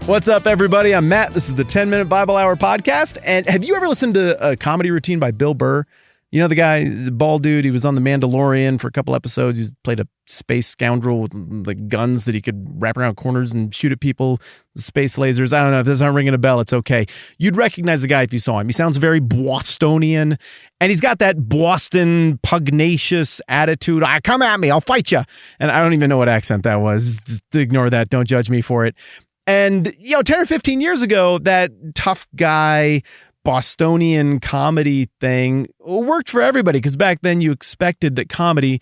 What's up, everybody? I'm Matt. This is the 10-Minute Bible Hour podcast. And have you ever listened to a comedy routine by Bill Burr? You know the guy, the bald dude, he was on The Mandalorian for a couple episodes. He's played a space scoundrel with the guns that he could wrap around corners and shoot at people, space lasers. I don't know. If this isn't ringing a bell, it's okay. You'd recognize the guy if you saw him. He sounds very Bostonian, and he's got that Boston pugnacious attitude. Come at me, I'll fight you. And I don't even know what accent that was. Just ignore that. Don't judge me for it. And, 10 or 15 years ago, that tough guy, Bostonian comedy thing worked for everybody, because back then you expected that comedy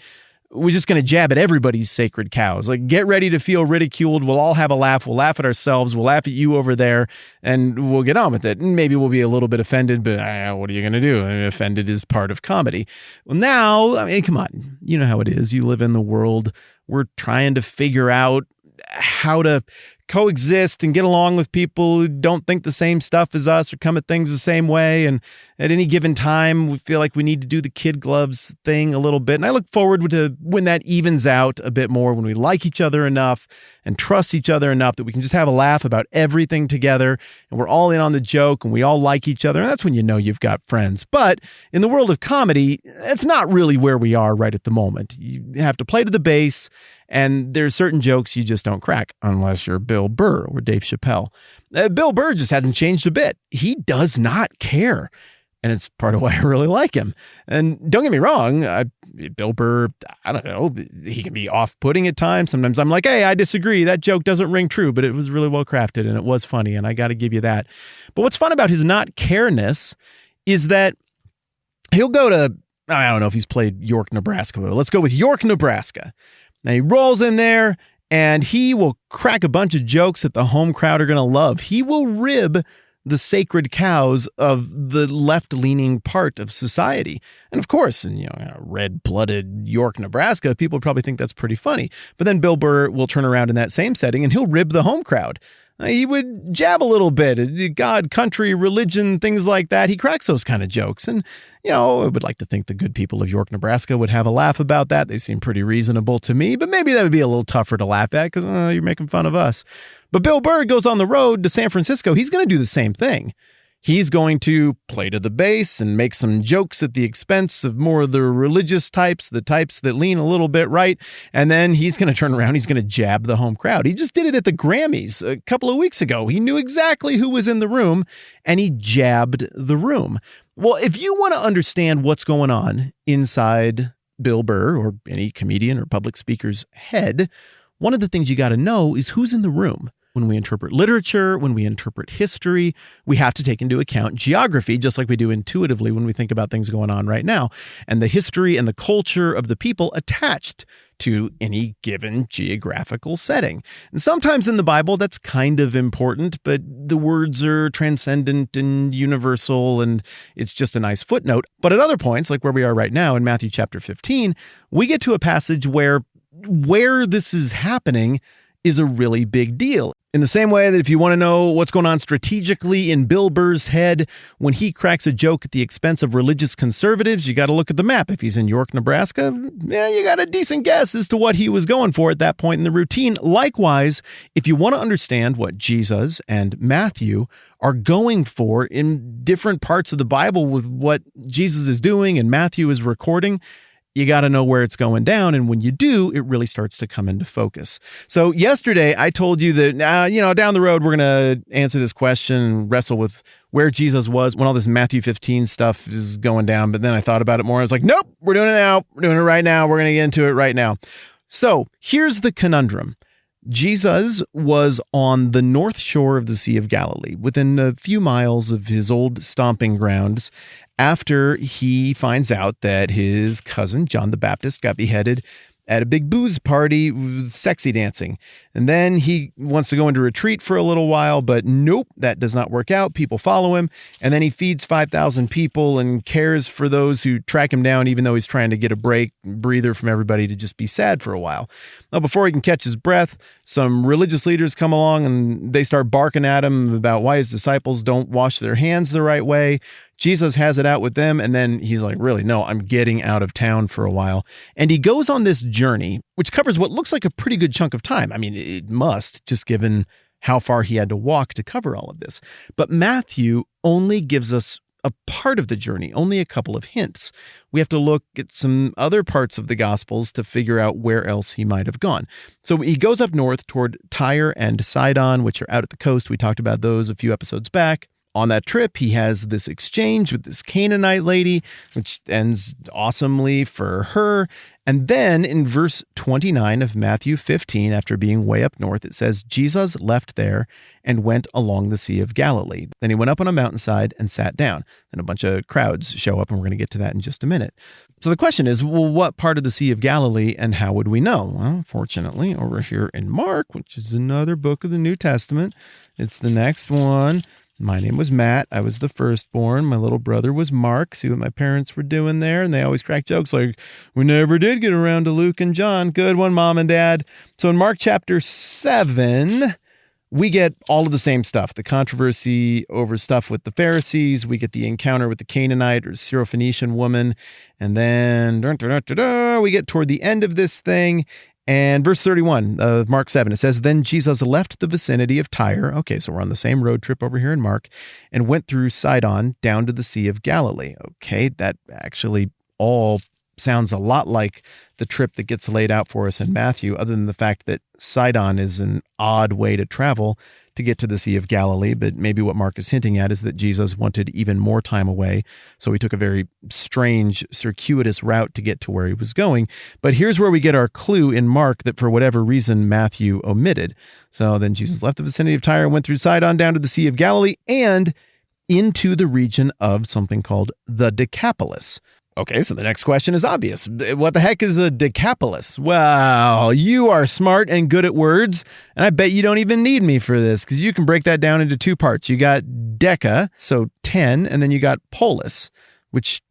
was just going to jab at everybody's sacred cows. Like, get ready to feel ridiculed. We'll all have a laugh. We'll laugh at ourselves. We'll laugh at you over there, and we'll get on with it. And maybe we'll be a little bit offended, but what are you going to do? Offended is part of comedy. Well, now, come on. You know how it is. You live in the world. We're trying to figure out how to coexist and get along with people who don't think the same stuff as us or come at things the same way. And at any given time, we feel like we need to do the kid gloves thing a little bit. And I look forward to when that evens out a bit more, when we like each other enough and trust each other enough that we can just have a laugh about everything together, and we're all in on the joke and we all like each other. And that's when you know you've got friends. But in the world of comedy, it's not really where we are right at the moment. You have to play to the base, and there's certain jokes you just don't crack unless you're Bill Burr or Dave Chappelle. Bill Burr just hasn't changed a bit. He does not care. And it's part of why I really like him. And don't get me wrong, Bill Burr, I don't know, he can be off-putting at times. Sometimes I'm like, hey, I disagree. That joke doesn't ring true, but it was really well crafted and it was funny, and I got to give you that. But what's fun about his not careness is that he'll go to, I don't know if he's played York, Nebraska, but let's go with York, Nebraska. Now he rolls in there and he will crack a bunch of jokes that the home crowd are going to love. He will rib the sacred cows of the left-leaning part of society. And of course, in red-blooded York, Nebraska, people probably think that's pretty funny. But then Bill Burr will turn around in that same setting and he'll rib the home crowd. He would jab a little bit, God, country, religion, things like that. He cracks those kind of jokes. And, I would like to think the good people of York, Nebraska would have a laugh about that. They seem pretty reasonable to me, but maybe that would be a little tougher to laugh at because you're making fun of us. But Bill Burr goes on the road to San Francisco. He's going to do the same thing. He's going to play to the base and make some jokes at the expense of more of the religious types, the types that lean a little bit right. And then he's going to turn around. He's going to jab the home crowd. He just did it at the Grammys a couple of weeks ago. He knew exactly who was in the room and he jabbed the room. Well, if you want to understand what's going on inside Bill Burr or any comedian or public speaker's head, one of the things you got to know is who's in the room. When we interpret literature, when we interpret history, we have to take into account geography, just like we do intuitively when we think about things going on right now, and the history and the culture of the people attached to any given geographical setting. And sometimes in the Bible, that's kind of important, but the words are transcendent and universal, and it's just a nice footnote. But at other points, like where we are right now in Matthew chapter 15, we get to a passage where this is happening is a really big deal. In the same way that if you want to know what's going on strategically in Bill Burr's head when he cracks a joke at the expense of religious conservatives, you got to look at the map. If he's in York, Nebraska, you got a decent guess as to what he was going for at that point in the routine. Likewise, if you want to understand what Jesus and Matthew are going for in different parts of the Bible with what Jesus is doing and Matthew is recording, you got to know where it's going down. And when you do, it really starts to come into focus. So yesterday, I told you that, down the road, we're going to answer this question and wrestle with where Jesus was when all this Matthew 15 stuff is going down. But then I thought about it more. I was like, nope, we're doing it now. We're doing it right now. We're going to get into it right now. So here's the conundrum. Jesus was on the north shore of the Sea of Galilee, within a few miles of his old stomping grounds, after he finds out that his cousin, John the Baptist, got beheaded at a big booze party with sexy dancing. And then he wants to go into retreat for a little while, but nope, that does not work out. People follow him. And then he feeds 5,000 people and cares for those who track him down, even though he's trying to get a breather from everybody to just be sad for a while. Now, before he can catch his breath, some religious leaders come along and they start barking at him about why his disciples don't wash their hands the right way. Jesus has it out with them, and then he's like, really, no, I'm getting out of town for a while. And he goes on this journey, which covers what looks like a pretty good chunk of time. I mean, it must, just given how far he had to walk to cover all of this. But Matthew only gives us a part of the journey, only a couple of hints. We have to look at some other parts of the Gospels to figure out where else he might have gone. So he goes up north toward Tyre and Sidon, which are out at the coast. We talked about those a few episodes back. On that trip, he has this exchange with this Canaanite lady, which ends awesomely for her. And then in verse 29 of Matthew 15, after being way up north, it says, Jesus left there and went along the Sea of Galilee. Then he went up on a mountainside and sat down. And a bunch of crowds show up, and we're going to get to that in just a minute. So the question is, well, what part of the Sea of Galilee, and how would we know? Well, fortunately, over here in Mark, which is another book of the New Testament, it's the next one. My name was Matt. I was the firstborn. My little brother was Mark. See what my parents were doing there? And they always crack jokes like, we never did get around to Luke and John. Good one, Mom and Dad. So in Mark chapter 7, we get all of the same stuff. The controversy over stuff with the Pharisees. We get the encounter with the Canaanite or Syrophoenician woman. And then we get toward the end of this thing. And verse 31 of Mark 7, it says, Then Jesus left the vicinity of Tyre. Okay, so we're on the same road trip over here in Mark, and went through Sidon down to the Sea of Galilee. Okay, that actually all sounds a lot like the trip that gets laid out for us in Matthew, other than the fact that Sidon is an odd way to travel to get to the Sea of Galilee. But maybe what Mark is hinting at is that Jesus wanted even more time away, so he took a very strange, circuitous route to get to where he was going. But here's where we get our clue in Mark that for whatever reason Matthew omitted. So then Jesus left the vicinity of Tyre and went through Sidon down to the Sea of Galilee and into the region of something called the Decapolis. Okay, so the next question is obvious. What the heck is a Decapolis? Well, you are smart and good at words, and I bet you don't even need me for this, because you can break that down into two parts. You got deca, so 10, and then you got polis, which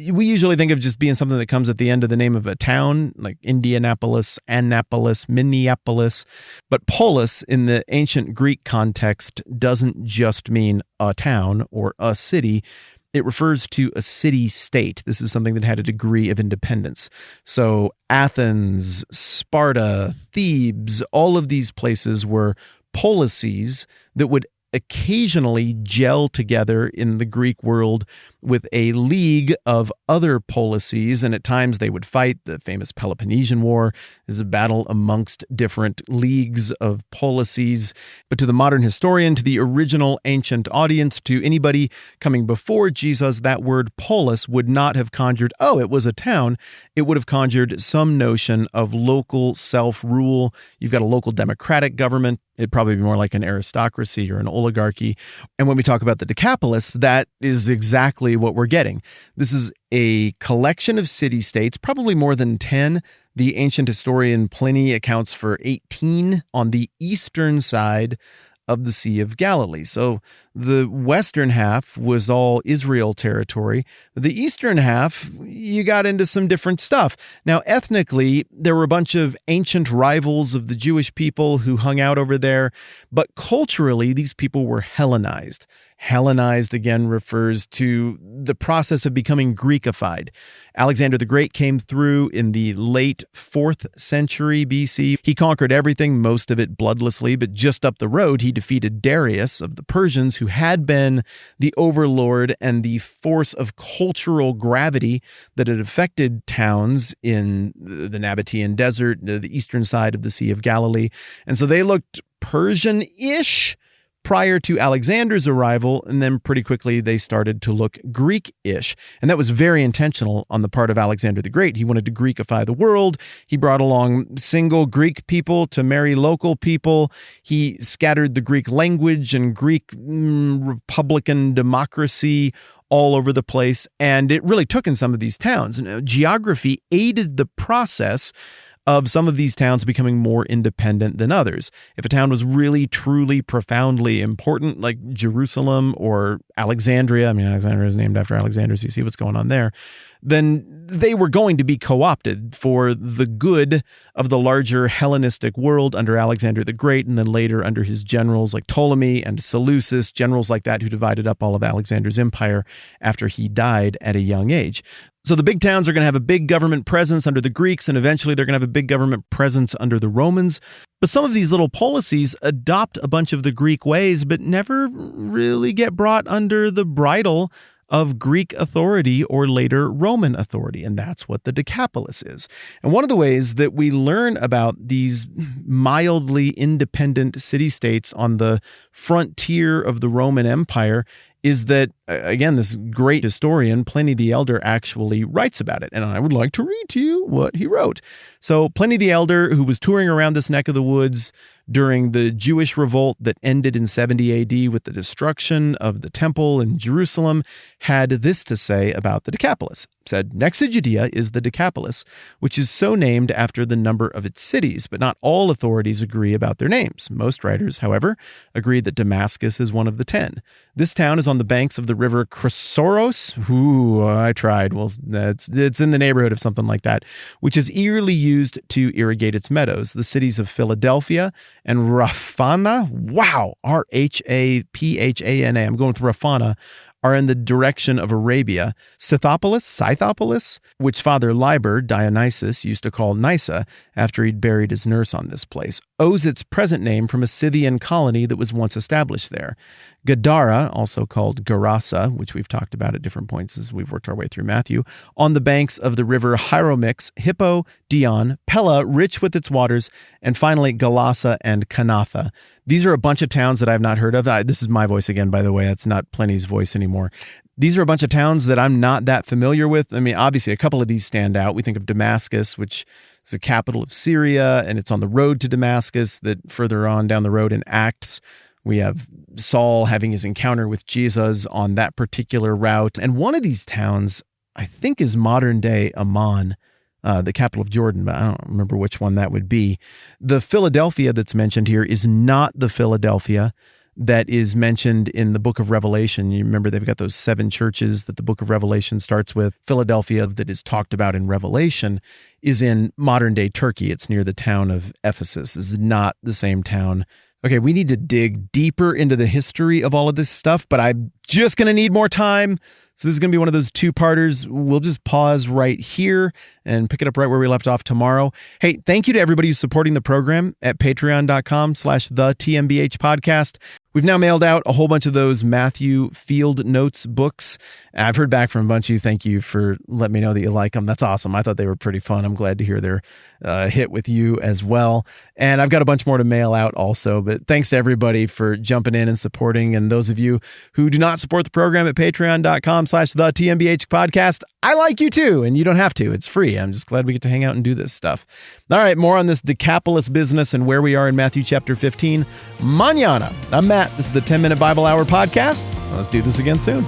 we usually think of just being something that comes at the end of the name of a town, like Indianapolis, Annapolis, Minneapolis. But polis in the ancient Greek context doesn't just mean a town or a city. It refers to a city-state. This is something that had a degree of independence. So Athens, Sparta, Thebes, all of these places were polises that would occasionally gel together in the Greek world with a league of other polises, and at times they would fight. The famous Peloponnesian War is a battle amongst different leagues of polises. But to the modern historian, to the original ancient audience, to anybody coming before Jesus, that word polis would not have conjured, oh, it was a town. It would have conjured some notion of local self-rule. You've got a local democratic government. It'd probably be more like an aristocracy or an oligarchy. And when we talk about the Decapolis, that is exactly what we're getting. This is a collection of city-states, probably more than 10. The ancient historian Pliny accounts for 18 on the eastern side of the Sea of Galilee. So the western half was all Israel territory. The eastern half, you got into some different stuff. Now, ethnically, there were a bunch of ancient rivals of the Jewish people who hung out over there, but culturally, these people were Hellenized. Hellenized, again, refers to the process of becoming Greekified. Alexander the Great came through in the late 4th century BC. He conquered everything, most of it bloodlessly, but just up the road, he defeated Darius of the Persians, who had been the overlord and the force of cultural gravity that had affected towns in the Nabatean Desert, the eastern side of the Sea of Galilee. And so they looked Persian-ish prior to Alexander's arrival, and then pretty quickly they started to look Greek-ish. And that was very intentional on the part of Alexander the Great. He wanted to Greekify the world. He brought along single Greek people to marry local people. He scattered the Greek language and Greek republican democracy all over the place, and it really took in some of these towns. And geography aided the process of some of these towns becoming more independent than others. If a town was really, truly, profoundly important, like Jerusalem or Alexandria, I mean, Alexandria is named after Alexander, so you see what's going on there, then they were going to be co-opted for the good of the larger Hellenistic world under Alexander the Great, and then later under his generals like Ptolemy and Seleucus, generals like that who divided up all of Alexander's empire after he died at a young age. So the big towns are going to have a big government presence under the Greeks, and eventually they're going to have a big government presence under the Romans. But some of these little policies adopt a bunch of the Greek ways, but never really get brought under the bridle of Greek authority or later Roman authority. And that's what the Decapolis is. And one of the ways that we learn about these mildly independent city-states on the frontier of the Roman Empire is that, again, this great historian, Pliny the Elder, actually writes about it. And I would like to read to you what he wrote. So Pliny the Elder, who was touring around this neck of the woods during the Jewish revolt that ended in 70 AD with the destruction of the temple in Jerusalem, had this to say about the Decapolis. Said, next to Judea is the Decapolis, which is so named after the number of its cities, but not all authorities agree about their names. Most writers, however, agree that Damascus is one of the 10. This town is on the banks of the river Chrysoros. Ooh, I tried. Well, it's in the neighborhood of something like that, which is eerily used to irrigate its meadows. The cities of Philadelphia and Raphana, wow, Rhaphana, I'm going with Raphana, are in the direction of Arabia. Scythopolis, which Father Liber, Dionysius, used to call Nysa after he'd buried his nurse on this place, owes its present name from a Scythian colony that was once established there. Gadara, also called Gerasa, which we've talked about at different points as we've worked our way through Matthew, on the banks of the river Hieromyx, Hippo, Dion, Pella, rich with its waters, and finally Galasa and Kanatha. These are a bunch of towns that I've not heard of. This is my voice again, by the way. That's not Pliny's voice anymore. These are a bunch of towns that I'm not that familiar with. I mean, obviously, a couple of these stand out. We think of Damascus, which is the capital of Syria, and it's on the road to Damascus that further on down the road in Acts, we have Saul having his encounter with Jesus on that particular route. And one of these towns, I think, is modern-day Amman, the capital of Jordan, but I don't remember which one that would be. The Philadelphia that's mentioned here is not the Philadelphia that is mentioned in the book of Revelation. You remember they've got those 7 churches that the book of Revelation starts with. Philadelphia that is talked about in Revelation is in modern-day Turkey. It's near the town of Ephesus. This is not the same town. Okay, we need to dig deeper into the history of all of this stuff, but I'm just going to need more time. So this is going to be one of those 2-parters. We'll just pause right here and pick it up right where we left off tomorrow. Hey, thank you to everybody who's supporting the program at patreon.com/the TMBH podcast. We've now mailed out a whole bunch of those Matthew Field Notes books. I've heard back from a bunch of you. Thank you for letting me know that you like them. That's awesome. I thought they were pretty fun. I'm glad to hear they're hit with you as well. And I've got a bunch more to mail out also. But thanks to everybody for jumping in and supporting. And those of you who do not support the program at patreon.com/the TMBH podcast, I like you too. And you don't have to. It's free. I'm just glad we get to hang out and do this stuff. All right, more on this Decapolis business and where we are in Matthew chapter 15. Mañana. I'm Matt. This is the 10-Minute Bible Hour podcast. Let's do this again soon.